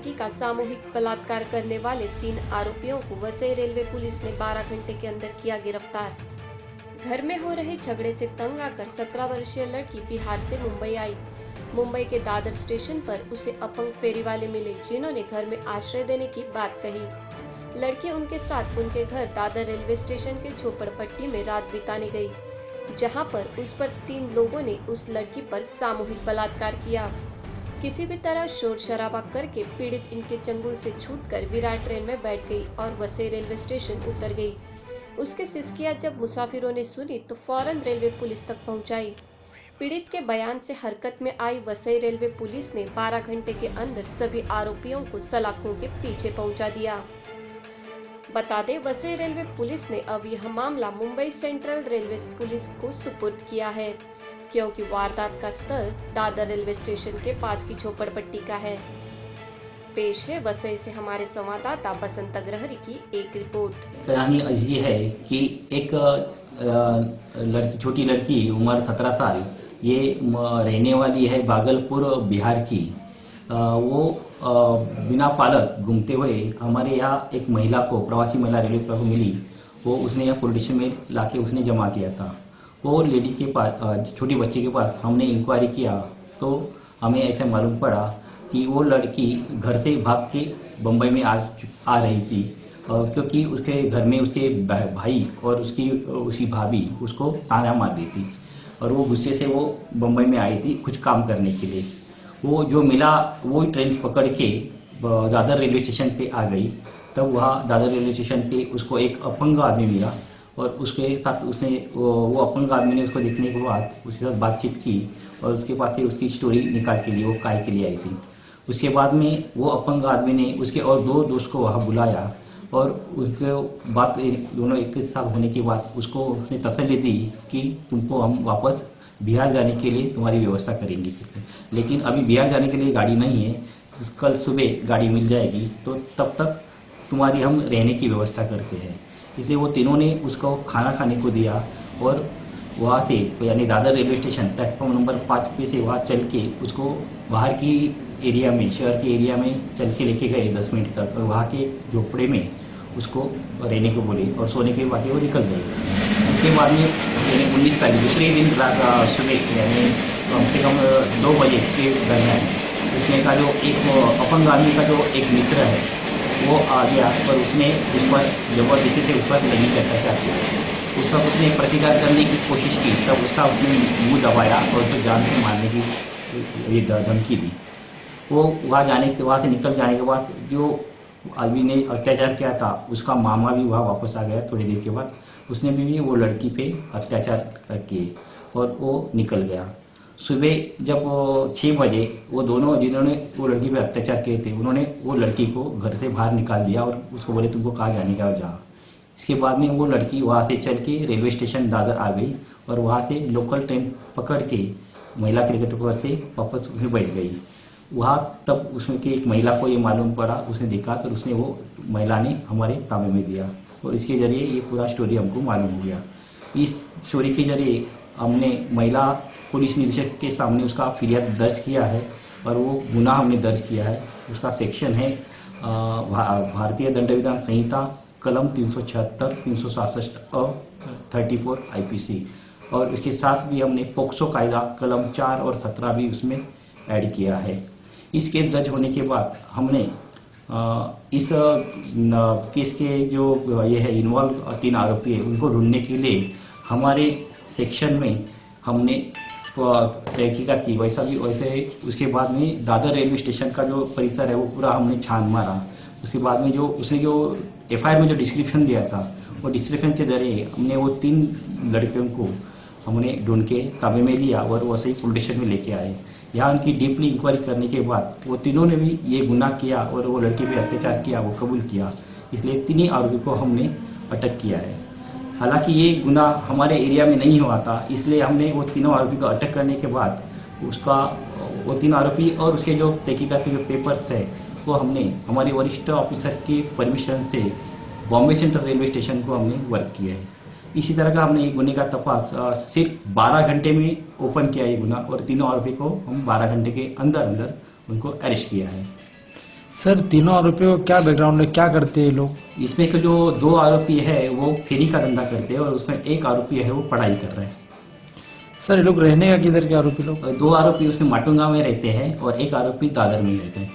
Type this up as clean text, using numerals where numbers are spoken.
लड़की का सामूहिक बलात्कार करने वाले 3 आरोपियों को वसई रेलवे पुलिस ने 12 घंटे के अंदर किया गिरफ्तार। घर में हो रहे झगड़े से तंग आकर 17 वर्षीय लड़की बिहार से मुंबई आई। मुंबई के दादर स्टेशन पर उसे अपंग फेरी वाले मिले, जिन्होंने घर में आश्रय देने की बात कही। लड़की उनके साथ उनके घर दादर रेलवे स्टेशन के झोपड़पट्टी में रात बिताने गई, जहां पर उस पर 3 लोगों ने उस लड़की पर सामूहिक बलात्कार किया। किसी भी तरह शोर शराबा करके पीड़ित इनके चंगुल से छूटकर विराट ट्रेन में बैठ गई और वसई रेलवे स्टेशन उतर गई। उसके सिसकियां जब मुसाफिरों ने सुनी तो फौरन रेलवे पुलिस तक पहुंचाई। पीड़ित के बयान से हरकत में आई वसई रेलवे पुलिस ने 12 घंटे के अंदर सभी आरोपियों को सलाखों के पीछे पहुंचा दिया। बता दें, वसई रेलवे पुलिस ने अब यह मामला मुंबई सेंट्रल रेलवे पुलिस को सुपुर्द किया है, क्योंकि वारदात का स्थल दादर रेलवे स्टेशन के पास की झोपड़पट्टी का है। पेश है वसई से हमारे संवाददाता बसंत अग्रहरी की एक रिपोर्ट। कहानी ऐसी है कि एक छोटी लड़की उम्र 17 साल, ये रहने वाली है भागलपुर बिहार की। वो बिना पालक घूमते हुए हमारे यहाँ एक महिला को, प्रवासी महिला रेलवे को मिली। वो उसने यहाँ पुलिस स्टेशन में लाके उसने जमा किया था। वो लेडी के पास, छोटी बच्ची के पास हमने इंक्वायरी किया तो हमें ऐसा मालूम पड़ा कि वो लड़की घर से भाग के बम्बई में आ रही थी, क्योंकि उसके घर में उसके भाई और उसकी भाभी उसको ताना मार दी थी और वो गुस्से से वो बम्बई में आई थी कुछ काम करने के लिए। वो जो मिला वो ट्रेन पकड़ के दादर रेलवे स्टेशन पे आ गई। तब वहाँ दादर रेलवे स्टेशन पे उसको एक अपंग आदमी मिला और उसके साथ उसने वो अपंग आदमी ने उसको देखने के बाद उसके साथ बातचीत की और उसके पास से उसकी स्टोरी निकाल के लिए वो काय के लिए आई थी। उसके बाद में वो अपंग आदमी ने उसके और 2 दोस्त को वहाँ बुलाया और उसके बात दोनों एक साथ होने के बाद उसको उसने तसल्ली दी कि तुमको हम वापस बिहार जाने के लिए तुम्हारी व्यवस्था करेंगे, लेकिन अभी बिहार जाने के लिए गाड़ी नहीं है, कल सुबह गाड़ी मिल जाएगी तो तब तक तुम्हारी हम रहने की व्यवस्था करते हैं। इसलिए वो तीनों ने उसको खाना खाने को दिया और वहाँ से यानी Dadar railway station platform number 5 पे से वहाँ चल के उसको बाहर की एरिया में, शहर के एरिया में चल के लेके गए 10 मिनट तक और वहाँ के झोपड़े में उसको रहने को बोले और सोने के बाद वो निकल गए। उसके बाद में यानी 19 तारीख दूसरे दिन सुबह यानी कम से कम 2 बजे के दरमियान उसने का जो एक अपंग आदमी का जो एक मित्र है वो आ गया पर उसने उस पर जबरदस्ती से उस पर लैंगिक अत्याचार किया। उस पर उसने प्रतिकार करने की कोशिश की, तब उसका उसने मुंह दबाया और उसको जान से मारने की धमकी दी। वो वहाँ से निकल जाने के बाद जो आदमी ने अत्याचार किया था उसका मामा भी वहाँ वापस आ गया थोड़ी देर के बाद। उसने भी वो लड़की पे अत्याचार किए और वो निकल गया। सुबह जब 6 बजे वो दोनों जिन्होंने वो लड़की पे अत्याचार किए थे उन्होंने वो लड़की को घर से बाहर निकाल दिया और उसको बोले तुमको कहाँ जाने का जा। इसके बाद में वो लड़की वहाँ से चल के रेलवे स्टेशन दादर आ गई और वहाँ से लोकल ट्रेन पकड़ के महिला क्रिकेट पर से वापस उसमें बैठ गई। वहाँ तब उसमें की एक महिला को ये मालूम पड़ा, उसने देखा तो उसने वो महिला ने हमारे ताबे में दिया और इसके जरिए ये पूरा स्टोरी हमको मालूम हो गया। इस स्टोरी के जरिए हमने महिला पुलिस निरीक्षक के सामने उसका फिरियाद दर्ज किया है और वो गुनाह हमने दर्ज किया है। उसका सेक्शन है भारतीय दंड विधान संहिता कलम 376, 367 और 34 IPC और उसके साथ भी हमने पोक्सो कायदा कलम 4 और 17 भी उसमें ऐड किया है। इस केस दर्ज होने के बाद हमने इस केस के जो ये है इन्वॉल्व 3 आरोपी है उनको ढूंढने के लिए हमारे सेक्शन में हमने तहकीकात की। वैसे उसके बाद में दादर रेलवे स्टेशन का जो परिसर है वो पूरा हमने छान मारा। उसके बाद में जो उसने जो FIR में जो डिस्क्रिप्शन दिया था वो डिस्क्रिप्शन के जरिए हमने वो 3 लड़कियों को हमने ढूंढ के ताबे में लिया और वैसे ही पुलिस स्टेशन में लेके आए। यहाँ उनकी डीपली इंक्वायरी करने के बाद वो तीनों ने भी ये गुनाह किया और वो लड़की पे अत्याचार किया, वो कबूल किया। इसलिए 3 आरोपी को हमने अटक किया है। हालांकि ये गुनाह हमारे एरिया में नहीं हुआ था, इसलिए हमने वो तीनों आरोपी को अटक करने के बाद उसका वो 3 आरोपी और उसके जो तहकीकात के जो पेपर्स है वो हमने हमारे वरिष्ठ ऑफिसर के परमिशन से बॉम्बे सेंट्रल रेलवे स्टेशन को हमने वर्क किया है। इसी तरह का हमने ये गुने का तपास सिर्फ 12 घंटे में ओपन किया ये गुना और तीनों आरोपी को हम 12 घंटे के अंदर अंदर उनको अरेस्ट किया है। सर तीनों आरोपियों का क्या बैकग्राउंड है, क्या करते हैं ये लोग? इसमें के जो 2 आरोपी है वो फेरी का धंधा करते हैं और उसमें 1 आरोपी है वो पढ़ाई कर रहे हैं। सर ये लोग रहने का किधर के आरोपी लोग? 2 आरोपी उसमें माटुंगा में रहते हैं और 1 आरोपी दादर में रहते हैं।